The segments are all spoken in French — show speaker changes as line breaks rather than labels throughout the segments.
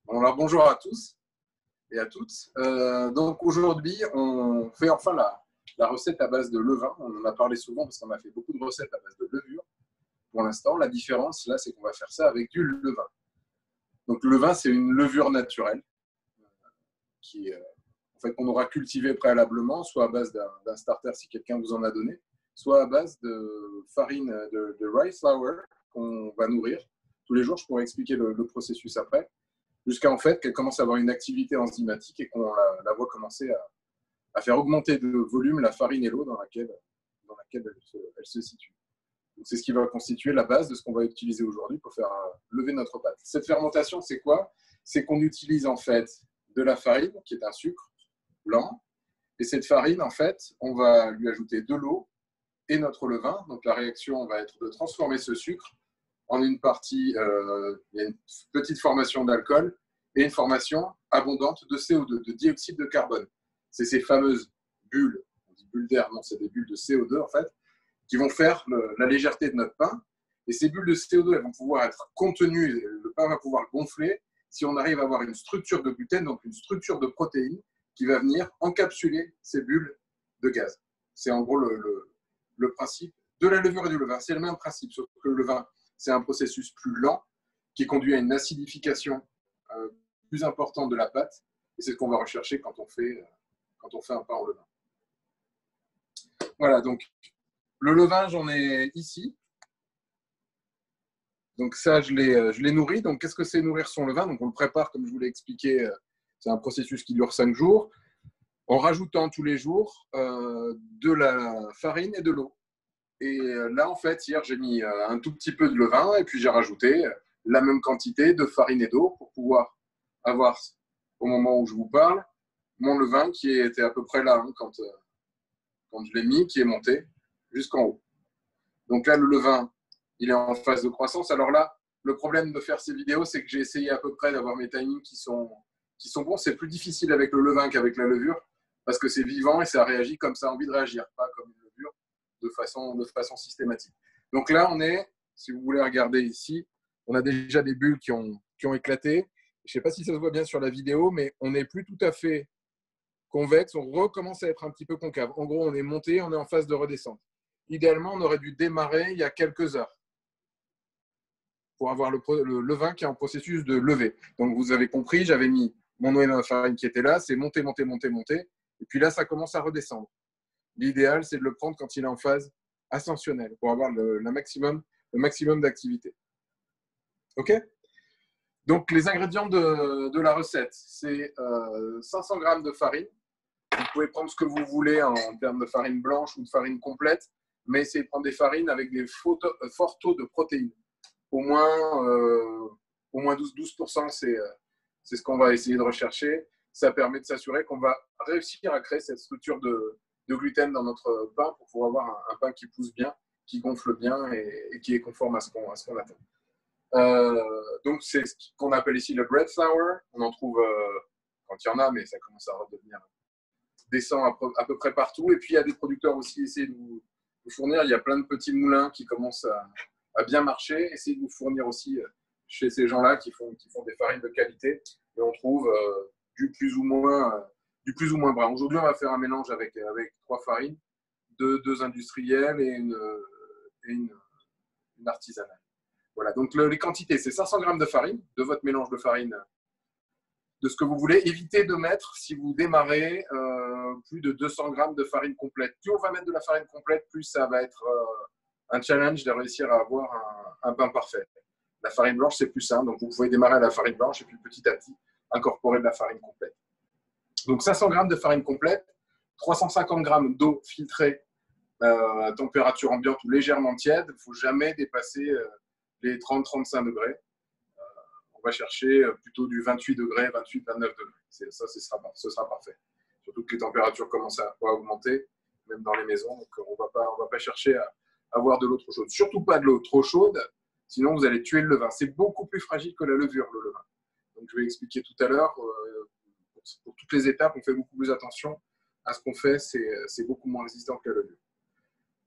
Bon, alors, bonjour à tous et à toutes. Donc aujourd'hui, on fait enfin la recette à base de levain. On en a parlé souvent parce qu'on a fait beaucoup de recettes à base de levure. Pour l'instant, la différence, là, c'est qu'on va faire ça avec du levain. Donc le levain, c'est une levure naturelle qui, en fait, qu'on aura cultivée préalablement, soit à base d'un starter si quelqu'un vous en a donné, soit à base de farine de rice flour qu'on va nourrir tous les jours. Je pourrais expliquer le processus après. Jusqu'à en fait qu'elle commence à avoir une activité enzymatique et qu'on la voit commencer à faire augmenter de volume la farine et l'eau dans laquelle elle se situe. C'est ce qui va constituer la base de ce qu'on va utiliser aujourd'hui pour faire lever notre pâte. Cette fermentation, c'est quoi? C'est qu'on utilise en fait de la farine, qui est un sucre lent, et cette farine, en fait, on va lui ajouter de l'eau et notre levain. Donc la réaction va être de transformer ce sucre en une partie, il y a une petite formation d'alcool et une formation abondante de CO2, de dioxyde de carbone. C'est ces fameuses bulles, on dit bulles d'air, non, c'est des bulles de CO2 en fait, qui vont faire la légèreté de notre pain. Et ces bulles de CO2, elles vont pouvoir être contenues, le pain va pouvoir gonfler si on arrive à avoir une structure de gluten, donc une structure de protéines qui va venir encapsuler ces bulles de gaz. C'est en gros le principe de la levure et du levain. C'est le même principe, sauf que le levain, c'est un processus plus lent qui conduit à une acidification plus importante de la pâte. Et c'est ce qu'on va rechercher quand on fait un pain au levain. Voilà, donc le levain, j'en ai ici. Donc ça, je l'ai nourri. Donc qu'est-ce que c'est nourrir son levain? Donc on le prépare, comme je vous l'ai expliqué, c'est un processus qui dure 5 jours, en rajoutant tous les jours de la farine et de l'eau. Et là, en fait, hier, j'ai mis un tout petit peu de levain et puis j'ai rajouté la même quantité de farine et d'eau pour pouvoir avoir, au moment où je vous parle, mon levain qui était à peu près là quand je l'ai mis, qui est monté jusqu'en haut. Donc là, le levain, il est en phase de croissance. Alors là, le problème de faire ces vidéos, c'est que j'ai essayé à peu près d'avoir mes timings qui sont bons. C'est plus difficile avec le levain qu'avec la levure parce que c'est vivant et ça réagit comme ça a envie de réagir, pas comme une levure de façon systématique. Donc là, on est, si vous voulez regarder ici, on a déjà des bulles qui ont éclaté. Je ne sais pas si ça se voit bien sur la vidéo, mais on n'est plus tout à fait convexe. On recommence à être un petit peu concave. En gros, on est monté, on est en phase de redescente. Idéalement, on aurait dû démarrer il y a quelques heures pour avoir le levain qui est en processus de levée. Donc, vous avez compris, j'avais mis mon eau et ma farine qui était là, c'est monter, monter, monter, monter. Et puis là, ça commence à redescendre. L'idéal, c'est de le prendre quand il est en phase ascensionnelle pour avoir le maximum d'activité. OK? Donc, les ingrédients de la recette, c'est 500 g de farine. Vous pouvez prendre ce que vous voulez en termes de farine blanche ou de farine complète, mais essayez de prendre des farines avec des forts taux de protéines. Au moins 12%, c'est ce qu'on va essayer de rechercher. Ça permet de s'assurer qu'on va réussir à créer cette structure de gluten dans notre pain pour pouvoir avoir un pain qui pousse bien, qui gonfle bien et qui est conforme à ce qu'on attend. Donc, c'est ce qu'on appelle ici le bread flour. On en trouve quand il y en a, mais ça commence à redevenir descend à peu près partout. Et puis, il y a des producteurs aussi, essayez de vous fournir. Il y a plein de petits moulins qui commencent à bien marcher. Essayez de vous fournir aussi chez ces gens-là qui font des farines de qualité. Et on trouve du plus ou moins brun. Aujourd'hui, on va faire un mélange avec 3 farines, 2 industrielles et une artisanale. Voilà, donc les quantités, c'est 500 g de farine, de votre mélange de farine, de ce que vous voulez. Évitez de mettre, si vous démarrez, plus de 200 g de farine complète. Plus on va mettre de la farine complète, plus ça va être un challenge de réussir à avoir un pain parfait. La farine blanche, c'est plus simple, donc vous pouvez démarrer à la farine blanche et puis petit à petit incorporer de la farine complète. Donc 500 g de farine complète, 350 g d'eau filtrée à température ambiante ou légèrement tiède. Il ne faut jamais dépasser les 30-35 degrés. On va chercher plutôt du 28 degrés, 28-29 degrés. Ça, ce sera parfait. Surtout que les températures commencent à augmenter, même dans les maisons. Donc, on ne va pas chercher à avoir de l'eau trop chaude. Surtout pas de l'eau trop chaude, sinon vous allez tuer le levain. C'est beaucoup plus fragile que la levure, le levain. Donc, je vais expliquer tout à l'heure. Pour toutes les étapes, on fait beaucoup plus attention à ce qu'on fait. C'est beaucoup moins résistant que la levure.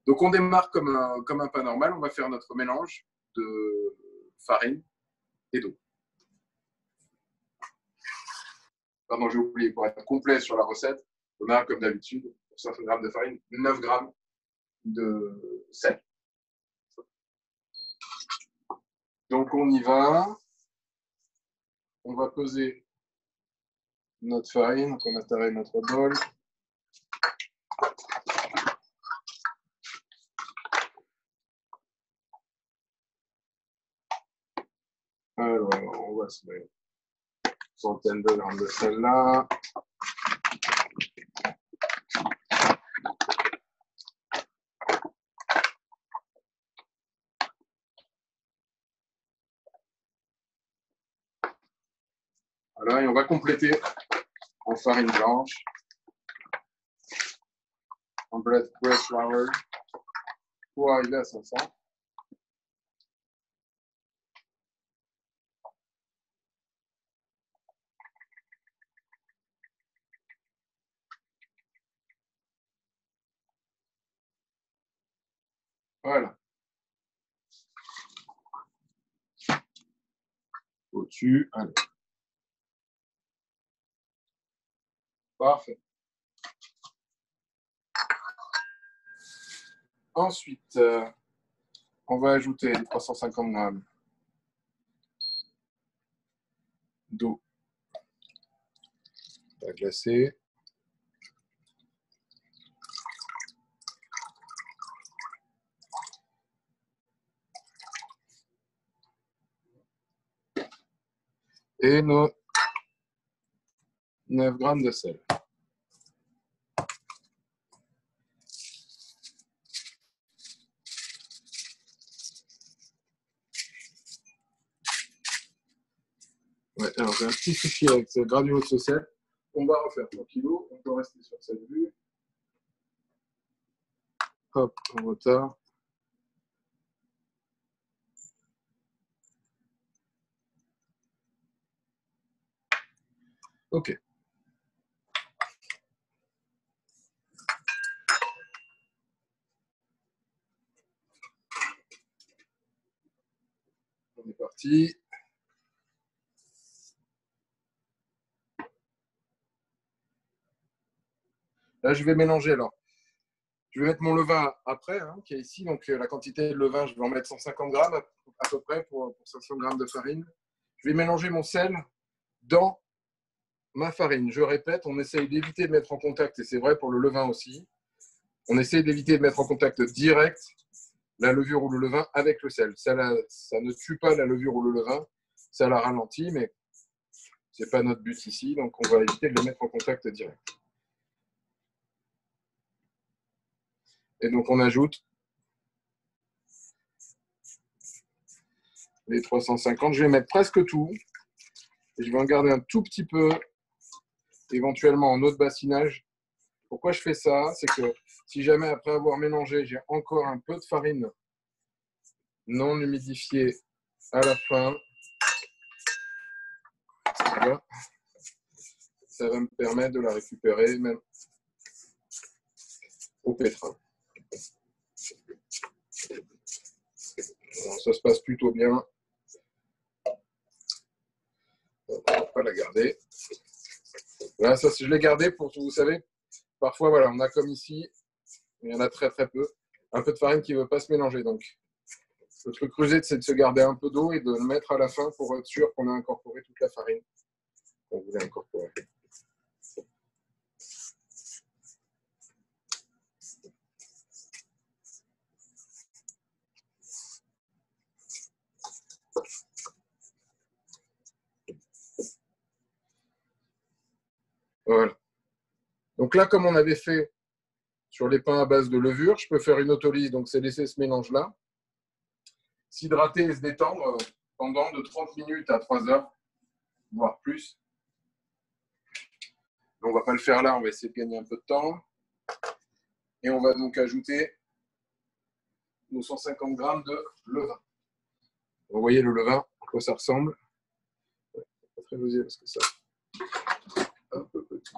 Donc, on démarre comme un pain normal. On va faire notre mélange de farine et d'eau. pardon, j'ai oublié, pour être complet sur la recette, on a, comme d'habitude, pour 500 g de farine, 9 g de sel. Donc, on y va. On va peser notre farine. Donc, on a taré notre bol. Alors, on va se mettre une centaine de grammes de sel là. Voilà, et on va compléter en farine blanche, en bread flour, pour arriver à 500. Voilà. Au-dessus, allez. Parfait. Ensuite, on va ajouter les 350 grammes d'eau à glacer. Et nos 9 grammes de sel. Ouais, alors j'ai un petit fichier avec cette granule de sel. On va refaire tranquillou. On peut rester sur cette vue. Hop, en retard. OK. On est parti. Là, je vais mélanger alors. Je vais mettre mon levain après, hein, qui est ici. Donc, la quantité de levain, je vais en mettre 150 grammes à peu près pour 500 grammes de farine. Je vais mélanger mon sel dans ma farine. Je répète, on essaye d'éviter de mettre en contact, et c'est vrai pour le levain aussi, on essaye d'éviter de mettre en contact direct la levure ou le levain avec le sel. Ça ne tue pas la levure ou le levain, ça la ralentit, mais ce n'est pas notre but ici, donc on va éviter de le mettre en contact direct. Et donc on ajoute les 350, je vais mettre presque tout, et je vais en garder un tout petit peu, éventuellement en eau de bassinage. Pourquoi je fais ça? C'est que si jamais après avoir mélangé, j'ai encore un peu de farine non humidifiée à la fin, voilà, ça va me permettre de la récupérer même au pétrin. Alors, ça se passe plutôt bien. On va pas la garder. Là, ça, je l'ai gardé pour, vous savez, parfois, voilà, on a comme ici, il y en a très très peu, un peu de farine qui ne veut pas se mélanger. Donc, le truc creuset, c'est de se garder un peu d'eau et de le mettre à la fin pour être sûr qu'on a incorporé toute la farine qu'on voulait incorporer. Voilà. Donc là, comme on avait fait sur les pains à base de levure, je peux faire une autolyse. Donc, c'est laisser ce mélange-là s'hydrater et se détendre pendant de 30 minutes à 3 heures, voire plus. On ne va pas le faire là, on va essayer de gagner un peu de temps. Et on va donc ajouter nos 150 grammes de levain. Vous voyez le levain, à quoi ça ressemble. Pas très osé parce que ça un peu petit.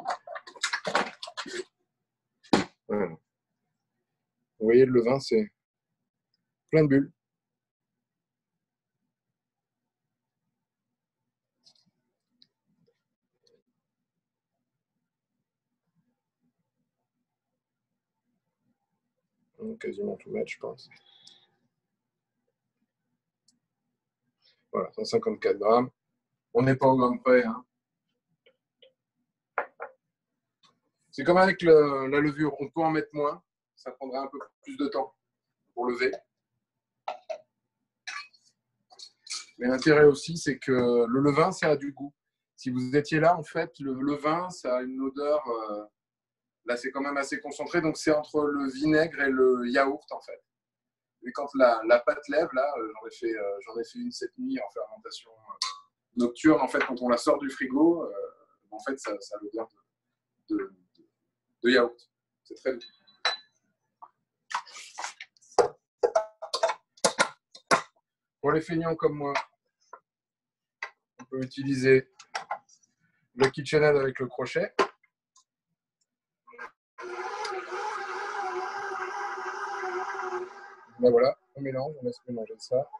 Voilà. Vous voyez le levain, c'est plein de bulles. On va quasiment tout mettre, je pense. Voilà, 154 grammes. On n'est pas au gramme près. Hein. C'est comme avec la levure, on peut en mettre moins. Ça prendra un peu plus de temps pour lever. Mais l'intérêt aussi, c'est que le levain, ça a du goût. Si vous étiez là, en fait, le levain, ça a une odeur. Là, c'est quand même assez concentré. Donc, c'est entre le vinaigre et le yaourt, en fait. Et quand la pâte lève, là, j'en ai fait une cette nuit en fermentation nocturne. En fait, quand on la sort du frigo, en fait, ça a l'odeur de yaourt. C'est très doux. Pour les feignants comme moi, on peut utiliser le KitchenAid avec le crochet. Là, voilà, on mélange, on laisse mélanger ça.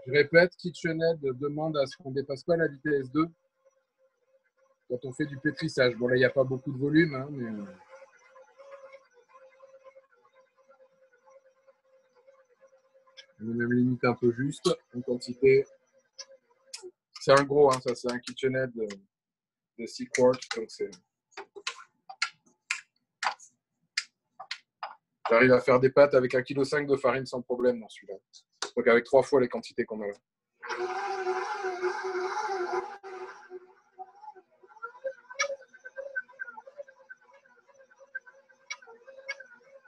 Je répète, KitchenAid demande à ce qu'on ne dépasse pas la vitesse 2 quand on fait du pétrissage. Bon, là, il n'y a pas beaucoup de volume, hein, mais... On est même limite un peu juste en quantité. C'est un gros, hein, ça, c'est un KitchenAid de 6 quarts, donc c'est... J'arrive à faire des pâtes avec 1,5 kg de farine sans problème dans celui-là. Donc avec 3 fois les quantités qu'on a là.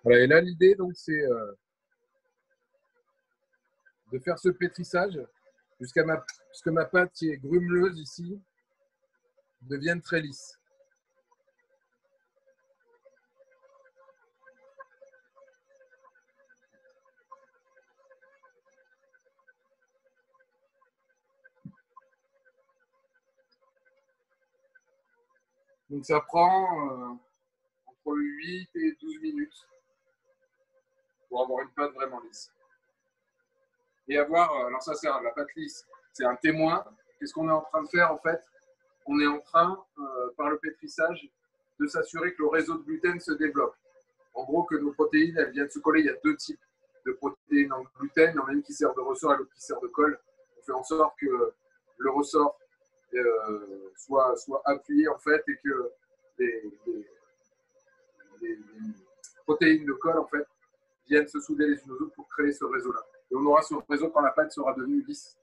Voilà, et là, l'idée, donc, c'est de faire ce pétrissage jusqu'à ce que ma pâte qui est grumeleuse ici devienne très lisse. Donc ça prend entre 8 et 12 minutes pour avoir une pâte vraiment lisse. Et avoir, alors ça c'est la pâte lisse, c'est un témoin. Qu'est-ce qu'on est en train de faire en fait? On est en train, par le pétrissage, de s'assurer que le réseau de gluten se développe. En gros, que nos protéines, elles viennent se coller. Il y a deux types de protéines en gluten. Il y en a une qui sert de ressort et l'autre qui sert de colle. On fait en sorte que le ressort soit appuyé en fait et que les protéines de colle en fait viennent se souder les unes aux autres pour créer ce réseau-là. Et on aura ce réseau quand la pâte sera devenue lisse.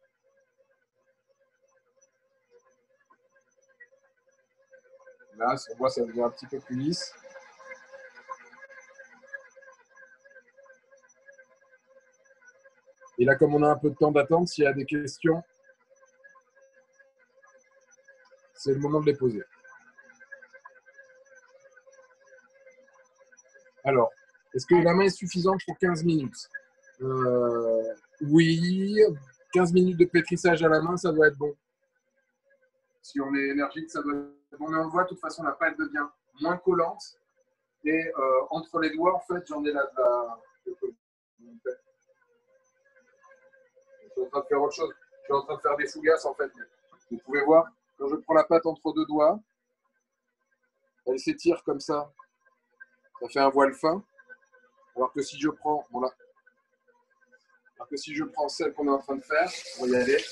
Là, on voit, ça devient un petit peu plus lisse. Et là, comme on a un peu de temps d'attente, s'il y a des questions, c'est le moment de les poser. Alors, est-ce que la main est suffisante pour 15 minutes? Oui, 15 minutes de pétrissage à la main, ça doit être bon. Si on est énergique, ça doit être bon. Mais on voit, de toute façon, la pâte devient moins collante. Et entre les doigts, en fait, j'en ai là de la... Je suis en train de faire autre chose. Je suis en train de faire des fougasses, en fait. Vous pouvez voir, quand je prends la pâte entre deux doigts, elle s'étire comme ça. Ça fait un voile fin. Alors que si je prends, voilà. Alors que si je prends celle qu'on est en train de faire, on va y aller.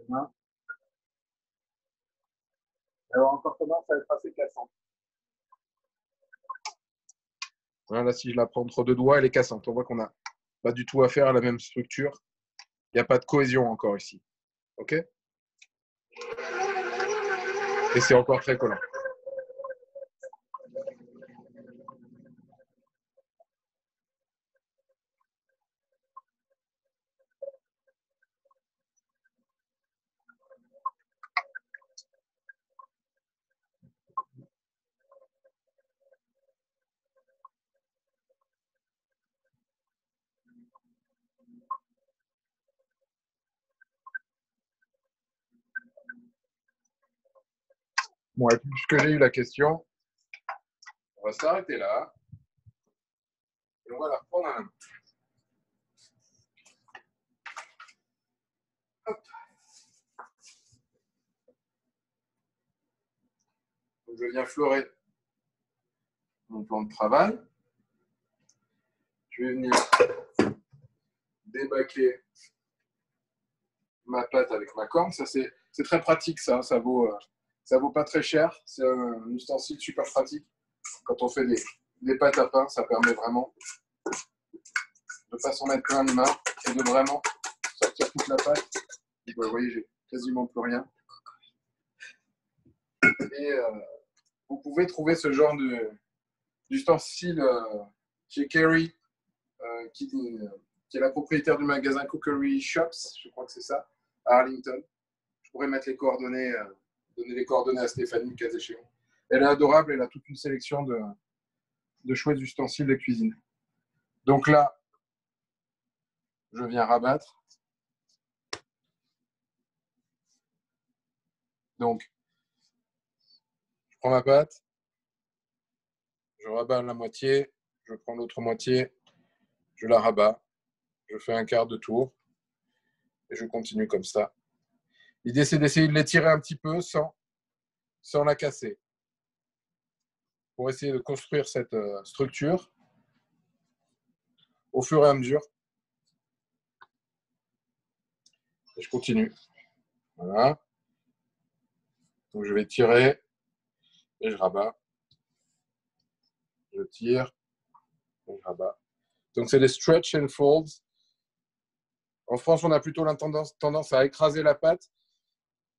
Voilà. Alors encore tendance à être assez cassante. Voilà, si je la prends entre deux doigts, elle est cassante. On voit qu'on n'a pas du tout affaire à la même structure. Il n'y a pas de cohésion encore ici. OK? Et c'est encore très collant. Bon, et puisque j'ai eu la question, on va s'arrêter là. Et on va la reprendre à la main. Hop. Donc, je viens fleurer mon plan de travail. Je vais venir débâcler ma pâte avec ma corne. Ça, c'est très pratique, ça. Ça vaut pas très cher. C'est un ustensile super pratique. Quand on fait des pâtes à pain, ça permet vraiment de ne pas s'en mettre plein les mains et de vraiment sortir toute la pâte. Vous voyez, j'ai quasiment plus rien. Et vous pouvez trouver ce genre d'ustensile chez Kerry, qui est la propriétaire du magasin Cookery Shops, je crois que c'est ça, à Arlington. Je pourrais mettre les coordonnées, donner les coordonnées à Stéphanie, cas échéant. Elle est adorable, elle a toute une sélection de chouettes ustensiles de cuisine. Donc là, je viens rabattre. Donc, je prends ma pâte, je rabats la moitié, je prends l'autre moitié, je la rabats, je fais un quart de tour et je continue comme ça. L'idée, c'est d'essayer de l'étirer un petit peu sans la casser, pour essayer de construire cette structure au fur et à mesure. Et je continue. Voilà. Donc, je vais tirer et je rabats. Je tire et je rabats. Donc, c'est des stretch and folds. En France, on a plutôt tendance à écraser la pâte.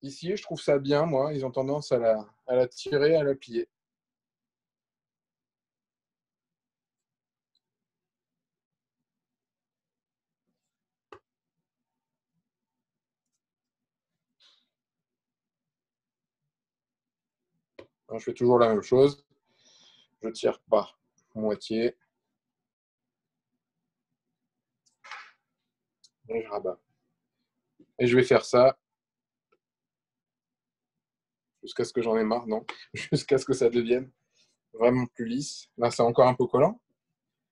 Ici, je trouve ça bien, moi. Ils ont tendance à la tirer, à la plier. Alors, je fais toujours la même chose. Je tire par moitié. Et je rabats. Et je vais faire ça jusqu'à ce que j'en ai marre, non, jusqu'à ce que ça devienne vraiment plus lisse. Là, c'est encore un peu collant.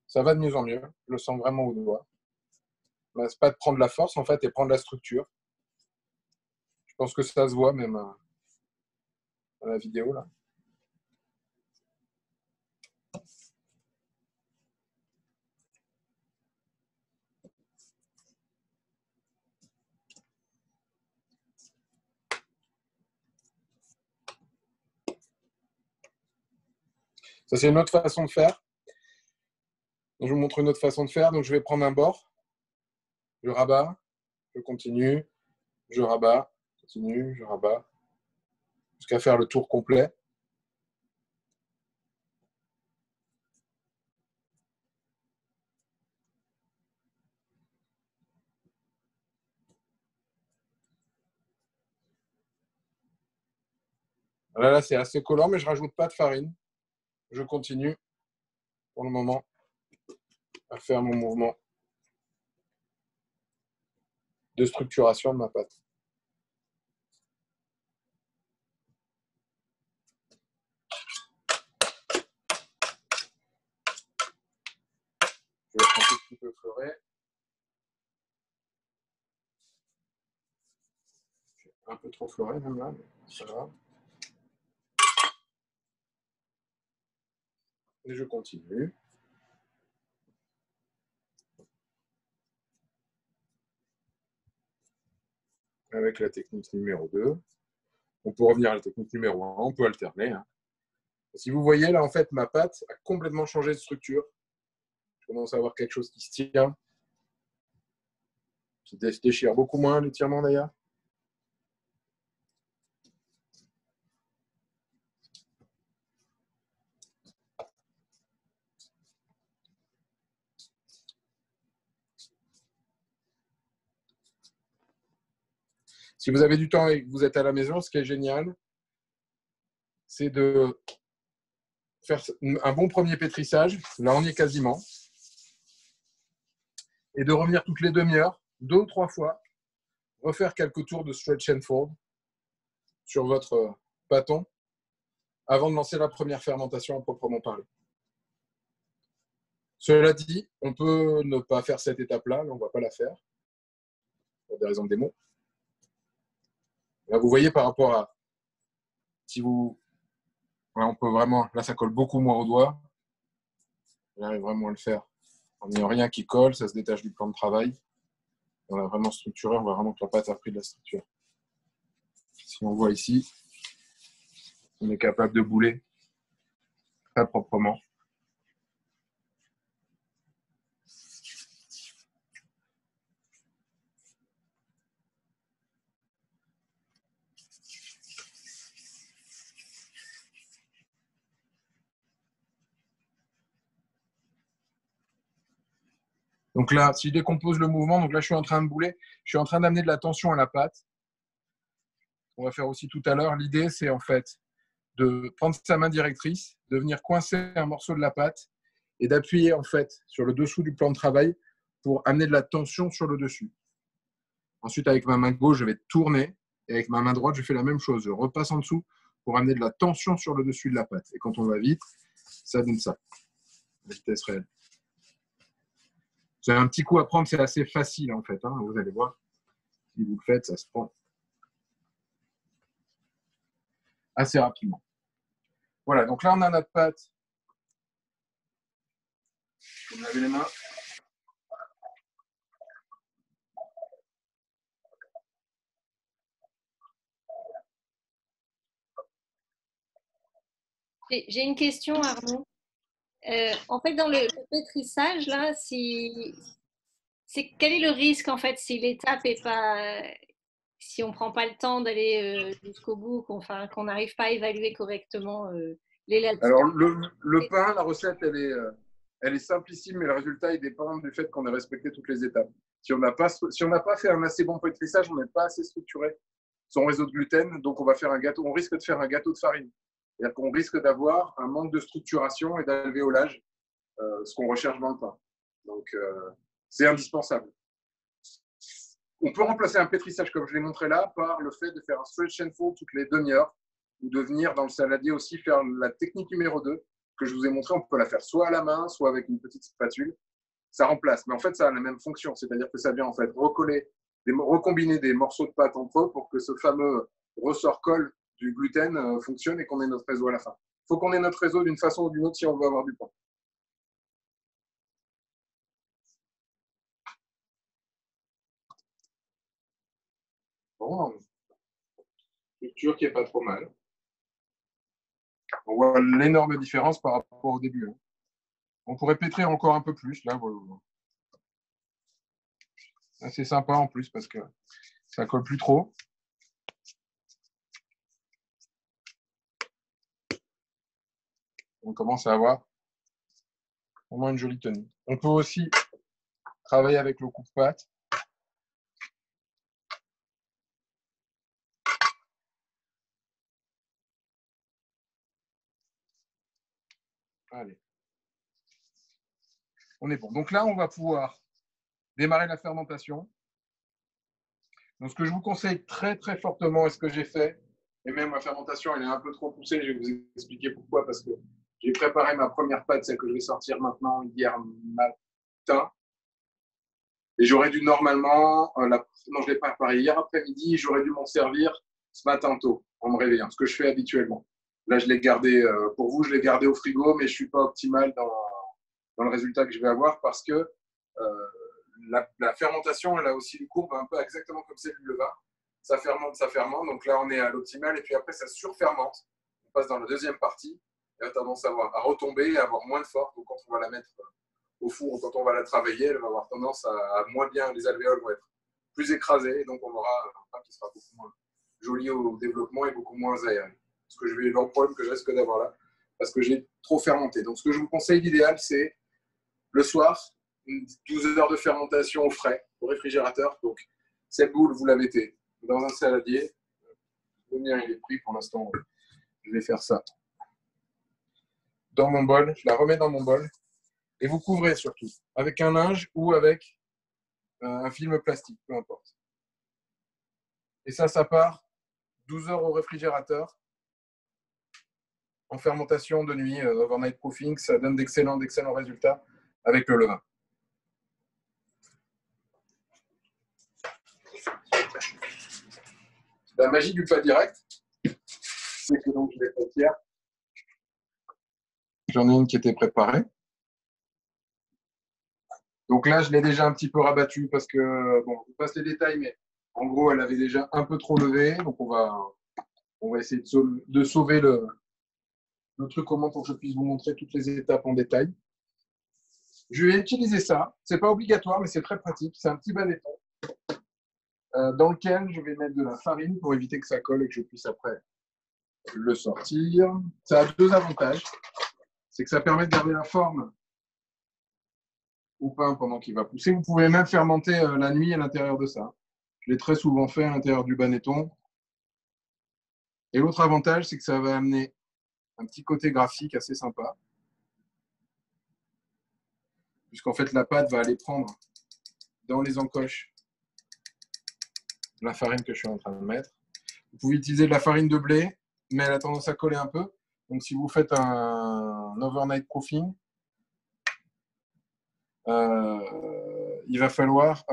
Ça va de mieux en mieux. Je le sens vraiment au doigt. Là, c'est pas de prendre la force, en fait, et prendre la structure. Je pense que ça se voit même à la vidéo, là. Ça, c'est une autre façon de faire. Je vous montre une autre façon de faire. Donc, je vais prendre un bord. Je rabats. Je continue. Je rabats. Continue. Je rabats. Jusqu'à faire le tour complet. Là, c'est assez collant, mais je ne rajoute pas de farine. Je continue pour le moment à faire mon mouvement de structuration de ma pâte. Je vais être un tout petit peu fleuré. Un peu trop fleuré même là, mais ça va. Et je continue. Avec la technique numéro 2. On peut revenir à la technique numéro 1, on peut alterner. Hein. Si vous voyez, là, en fait, ma pâte a complètement changé de structure. Je commence à avoir quelque chose qui se tient, qui se déchire beaucoup moins, l'étirement d'ailleurs. Si vous avez du temps et que vous êtes à la maison, ce qui est génial, c'est de faire un bon premier pétrissage. Là, on y est quasiment. Et de revenir toutes les demi-heures, 2 ou 3 fois, refaire quelques tours de stretch and fold sur votre bâton avant de lancer la première fermentation à proprement parler. Cela dit, on peut ne pas faire cette étape-là, on ne va pas la faire, pour des raisons de démo. Là, vous voyez par rapport à si vous. Là, on peut vraiment. Là, ça colle beaucoup moins au doigt. J'arrive vraiment à le faire. On n'y a rien qui colle, ça se détache du plan de travail. On a vraiment structuré, on voit vraiment que la pâte a pris de la structure. Si on voit ici, on est capable de bouler très proprement. Donc là, si je décompose le mouvement, donc là je suis en train de bouler, je suis en train d'amener de la tension à la pâte. On va faire aussi tout à l'heure. L'idée, c'est en fait de prendre sa main directrice, de venir coincer un morceau de la pâte et d'appuyer en fait sur le dessous du plan de travail pour amener de la tension sur le dessus. Ensuite, avec ma main gauche, je vais tourner et avec ma main droite, je fais la même chose. Je repasse en dessous pour amener de la tension sur le dessus de la pâte. Et quand on va vite, ça donne ça, la vitesse réelle. C'est un petit coup à prendre, c'est assez facile en fait. Hein, vous allez voir, si vous le faites, ça se prend assez rapidement. Voilà, donc là on a notre pâte. Vous lavez les mains.
J'ai une question, Arnaud. En fait, dans le pétrissage, là, quel est le risque, en fait, si l'étape est pas, si on prend pas le temps d'aller jusqu'au bout, qu'on n'arrive pas à évaluer correctement l'élasticité.
Alors, le pain, la recette, elle est simplissime, mais le résultat, il dépend du fait qu'on ait respecté toutes les étapes. Si on n'a pas fait un assez bon pétrissage, on n'est pas assez structuré son réseau de gluten, donc on va faire un gâteau. On risque de faire un gâteau de farine. C'est-à-dire qu'on risque d'avoir un manque de structuration et d'alvéolage, ce qu'on recherche dans le pain. Donc, c'est indispensable. On peut remplacer un pétrissage, comme je l'ai montré là, par le fait de faire un stretch and fold toutes les demi-heures ou de venir dans le saladier aussi faire la technique numéro 2 que je vous ai montré. On peut la faire soit à la main, soit avec une petite spatule. Ça remplace, mais en fait, ça a la même fonction. C'est-à-dire que ça vient en fait recombiner des morceaux de pâte entre eux pour que ce fameux ressort-colle du gluten fonctionne et qu'on ait notre réseau à la fin. Il faut qu'on ait notre réseau d'une façon ou d'une autre si on veut avoir du pain. Bon, structure qui n'est pas trop mal. On voit l'énorme différence par rapport au début. Hein. On pourrait pétrir encore un peu plus. Là, voilà. C'est sympa en plus parce que ça colle plus trop. On commence à avoir vraiment une jolie tenue. On peut aussi travailler avec le coupe-pâte. Allez. On est bon. Donc là, on va pouvoir démarrer la fermentation. Donc, ce que je vous conseille très, très fortement, et ce que j'ai fait, et même ma fermentation, elle est un peu trop poussée, je vais vous expliquer pourquoi, parce que j'ai préparé ma première pâte, celle que je vais sortir maintenant, hier matin. Et j'aurais dû normalement, non, je l'ai préparé hier après-midi, j'aurais dû m'en servir ce matin tôt, en me réveillant, ce que je fais habituellement. Là, je l'ai gardé, pour vous, je l'ai gardé au frigo, mais je ne suis pas optimal dans le résultat que je vais avoir parce que la fermentation, elle a aussi une courbe un peu exactement comme celle du levain. Ça fermente. Donc là, on est à l'optimal et puis après, ça surfermente. On passe dans la deuxième partie. Elle a tendance à retomber et à avoir moins de force. Donc quand on va la mettre au four ou quand on va la travailler, elle va avoir tendance à moins bien, les alvéoles vont être plus écrasées. Et donc on aura un pain qui sera beaucoup moins joli au développement et beaucoup moins aéré. Ce que le problème que je risque d'avoir là, parce que j'ai trop fermenté. Donc ce que je vous conseille, l'idéal, c'est le soir, 12 heures de fermentation au frais, au réfrigérateur. Donc, cette boule, vous la mettez dans un saladier. Le mien, il est pris pour l'instant. Je vais faire ça dans mon bol. Je la remets dans mon bol. Et vous couvrez surtout avec un linge ou avec un film plastique, peu importe. Et ça part 12 heures au réfrigérateur en fermentation de nuit, overnight proofing. Ça donne d'excellents résultats avec le levain. La magie du pas direct, c'est que donc je les fais hier. J'en ai une qui était préparée. Donc là, je l'ai déjà un petit peu rabattu parce que, bon, je vous passe les détails, mais en gros, elle avait déjà un peu trop levé. Donc on va essayer de sauver le truc au moins pour que je puisse vous montrer toutes les étapes en détail. Je vais utiliser ça. Ce n'est pas obligatoire, mais c'est très pratique. C'est un petit banéton dans lequel je vais mettre de la farine pour éviter que ça colle et que je puisse après le sortir. Ça a deux avantages. C'est que ça permet de garder la forme au pain pendant qu'il va pousser. Vous pouvez même fermenter la nuit à l'intérieur de ça. Je l'ai très souvent fait à l'intérieur du banéton. Et l'autre avantage, c'est que ça va amener un petit côté graphique assez sympa. Puisqu'en fait, la pâte va aller prendre dans les encoches la farine que je suis en train de mettre. Vous pouvez utiliser de la farine de blé, mais elle a tendance à coller un peu. Donc, si vous faites un overnight proofing, il va falloir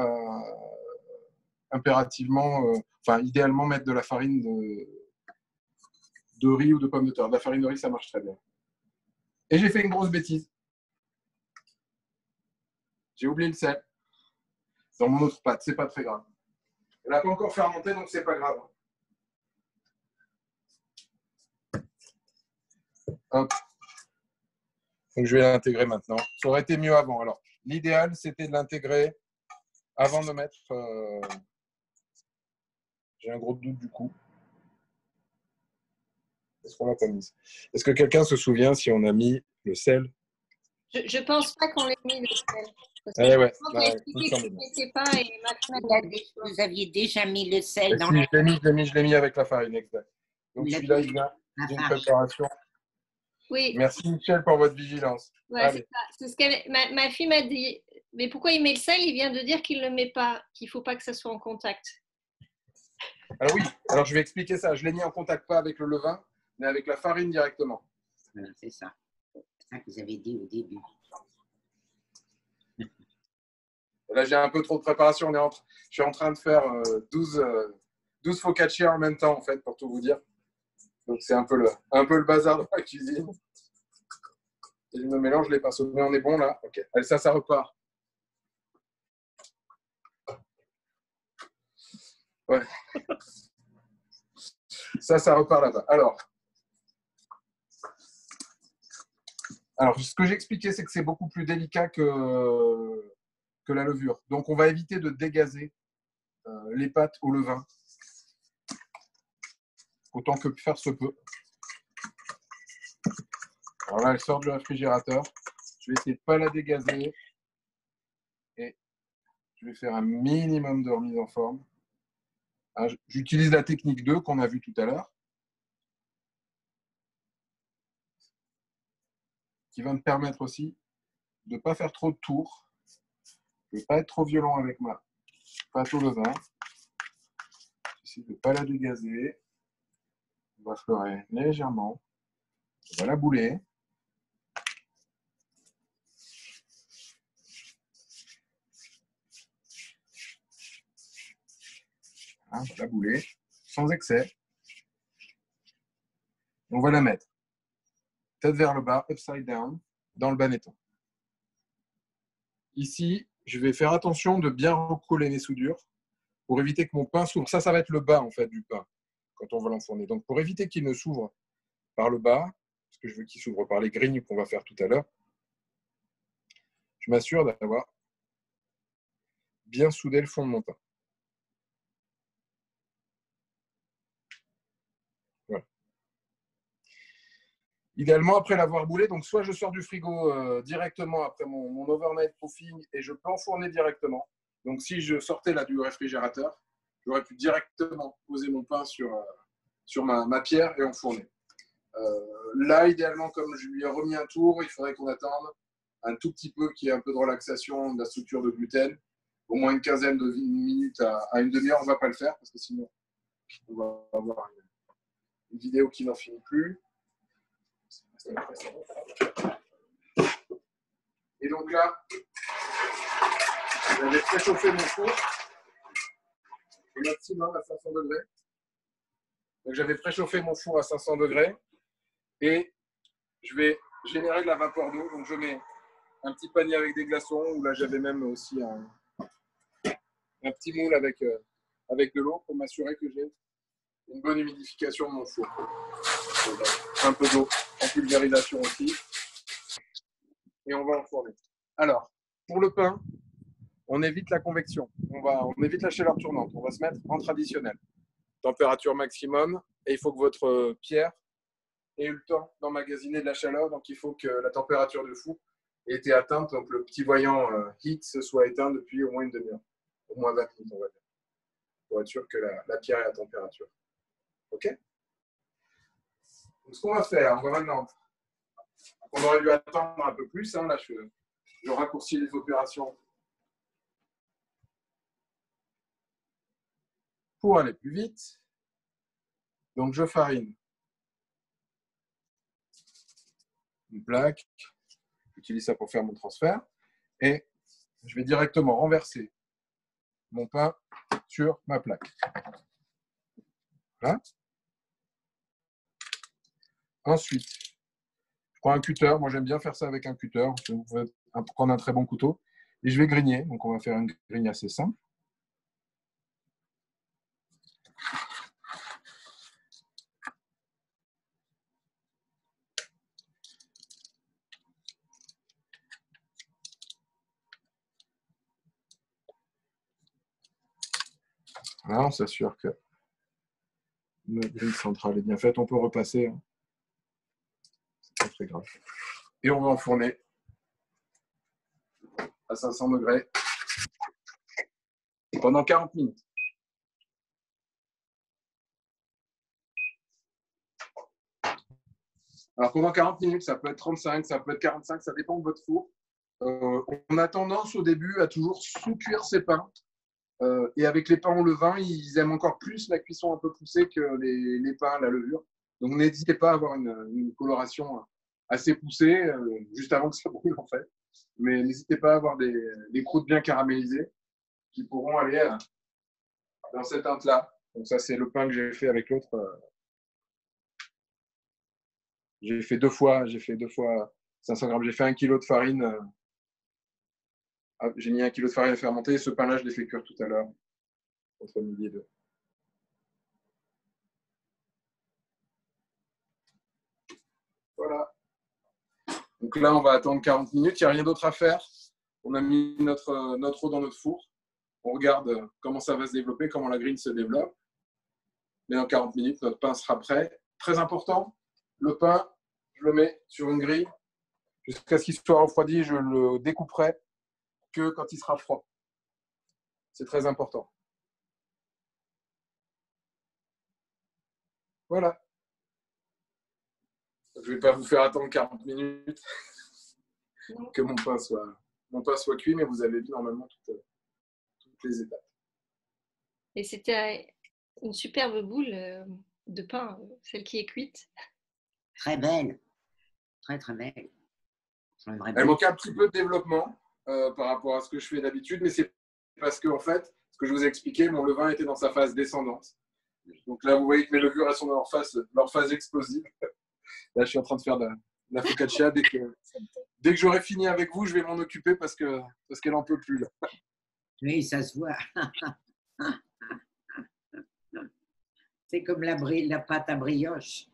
impérativement, idéalement mettre de la farine de riz ou de pomme de terre. De la farine de riz, ça marche très bien. Et j'ai fait une grosse bêtise. J'ai oublié le sel dans mon autre pâte. C'est pas très grave. Elle n'a pas encore fermenté, donc c'est pas grave. Hop. Donc je vais l'intégrer maintenant. Ça aurait été mieux avant. Alors, l'idéal, c'était de l'intégrer avant de mettre. J'ai un gros doute du coup. Est-ce qu'on l'a pas mis? Est-ce que quelqu'un se souvient si on a mis le sel?
Je ne pense pas qu'on l'ait mis le sel. Parce que
ouais.
je expliqué que tu n'étais pas et
vous aviez déjà mis le sel dans
si, je l'ai mis avec la farine, exact. Donc celui-là, il vient d'une préparation.
Oui.
Merci Michel pour votre vigilance.
Ouais, c'est ce qu'elle, ma fille m'a dit. Mais pourquoi il met le sel? Il vient de dire qu'il ne le met pas, qu'il ne faut pas que ça soit en contact.
Alors oui, alors je vais expliquer ça. Je l'ai mis en contact pas avec le levain, mais avec la farine directement.
C'est ça. C'est ça que vous avez dit au début.
Là, j'ai un peu trop de préparation. Je suis en train de faire 12 focaccia en même temps, en fait, pour tout vous dire. Donc, c'est un peu le bazar dans la cuisine. Et je me mélange les pinceaux. Mais on est bon, là. OK. Allez, ça repart. Ouais. Ça repart là-bas. Alors, ce que j'ai expliqué, c'est que c'est beaucoup plus délicat que la levure. Donc, on va éviter de dégazer les pâtes au levain autant que faire se peut. Alors là, elle sort du réfrigérateur. Je vais essayer de ne pas la dégazer et je vais faire un minimum de remise en forme. J'utilise la technique 2 qu'on a vue tout à l'heure, qui va me permettre aussi de ne pas faire trop de tours. Je ne vais pas être trop violent avec ma pâte au levain. J'essaie de ne pas la dégazer. On va fleurer légèrement. On va la bouler. On va la bouler sans excès. On va la mettre tête vers le bas, upside down, dans le banéton. Ici, je vais faire attention de bien recoller mes soudures pour éviter que mon pain s'ouvre. Ça va être le bas en fait du pain quand on va l'enfourner. Donc pour éviter qu'il ne s'ouvre par le bas, parce que je veux qu'il s'ouvre par les grignes qu'on va faire tout à l'heure, je m'assure d'avoir bien soudé le fond de mon pain. Voilà. Idéalement, après l'avoir boulé, donc soit je sors du frigo directement après mon overnight proofing et je peux enfourner directement. Donc si je sortais là du réfrigérateur, j'aurais pu directement poser mon pain sur ma pierre et enfourner. Là, idéalement, comme je lui ai remis un tour, il faudrait qu'on attende un tout petit peu qu'il y ait un peu de relaxation de la structure de gluten, au moins une quinzaine de minutes à une demi-heure. On ne va pas le faire parce que sinon, on va avoir une vidéo qui n'en finit plus. Et donc là, j'avais préchauffé mon four au maximum à 500 degrés. Donc j'avais préchauffé mon four à 500 degrés et je vais générer de la vapeur d'eau. Donc je mets un petit panier avec des glaçons, où là j'avais même aussi un petit moule avec de l'eau pour m'assurer que j'ai une bonne humidification de mon four. Un peu d'eau en pulvérisation aussi. Et on va enfourner. Alors, pour le pain, on évite la convection. On évite la chaleur tournante. On va se mettre en traditionnel. Température maximum. Et il faut que votre pierre ait eu le temps d'emmagasiner de la chaleur. Donc, il faut que la température du four ait été atteinte. Donc, le petit voyant heat se soit éteint depuis au moins une demi-heure. Au moins 20 minutes, on va dire. Pour être sûr que la pierre est à température. OK? Donc, ce qu'on va faire, on va maintenant. On aurait dû attendre un peu plus. Hein. Là, je raccourcis les opérations pour aller plus vite. Donc, je farine une plaque. J'utilise ça pour faire mon transfert. Et je vais directement renverser mon pain sur ma plaque. Voilà. Ensuite, je prends un cutter. Moi, j'aime bien faire ça avec un cutter. Vous pouvez prendre un très bon couteau. Et je vais grigner. Donc, on va faire une grigne assez simple. Là, on s'assure que notre grille centrale est bien faite. On peut repasser. Hein. C'est pas très grave. Et on va enfourner à 500 degrés pendant 40 minutes. Alors, pendant 40 minutes, ça peut être 35, ça peut être 45, ça dépend de votre four. On a tendance au début à toujours sous-cuire ses pains. Et avec les pains au levain, ils aiment encore plus la cuisson un peu poussée que les pains à la levure. Donc, n'hésitez pas à avoir une coloration assez poussée, juste avant que ça brûle, en fait. Mais n'hésitez pas à avoir des croûtes bien caramélisées qui pourront aller dans cette teinte-là. Donc, ça, c'est le pain que j'ai fait avec l'autre. J'ai fait deux fois 500 grammes. J'ai fait 1 kg de farine. J'ai mis 1 kg de farine à fermenter. Ce pain-là, je l'ai fait cuire tout à l'heure, entre midi et 2. Voilà. Donc là, on va attendre 40 minutes. Il n'y a rien d'autre à faire. On a mis notre eau dans notre four. On regarde comment ça va se développer, comment la grille se développe. Et dans 40 minutes, notre pain sera prêt. Très important, le pain, je le mets sur une grille jusqu'à ce qu'il soit refroidi. Je le découperai que quand il sera froid. C'est très important. Voilà. Je ne vais pas vous faire attendre 40 minutes que mon pain soit cuit, mais vous avez vu normalement toutes les étapes.
Et c'était une superbe boule de pain, celle qui est cuite.
Très belle. Très, très belle.
Elle manquait un petit peu de développement par rapport à ce que je fais d'habitude, mais c'est parce que, en fait, ce que je vous ai expliqué, mon levain était dans sa phase descendante. Donc là, vous voyez que mes levures, elles sont dans leur phase explosive. Là, je suis en train de faire de la focaccia. Dès que j'aurai fini avec vous, je vais m'en occuper parce qu'elle n'en peut plus. Là.
Oui, ça se voit. C'est comme la pâte à brioche.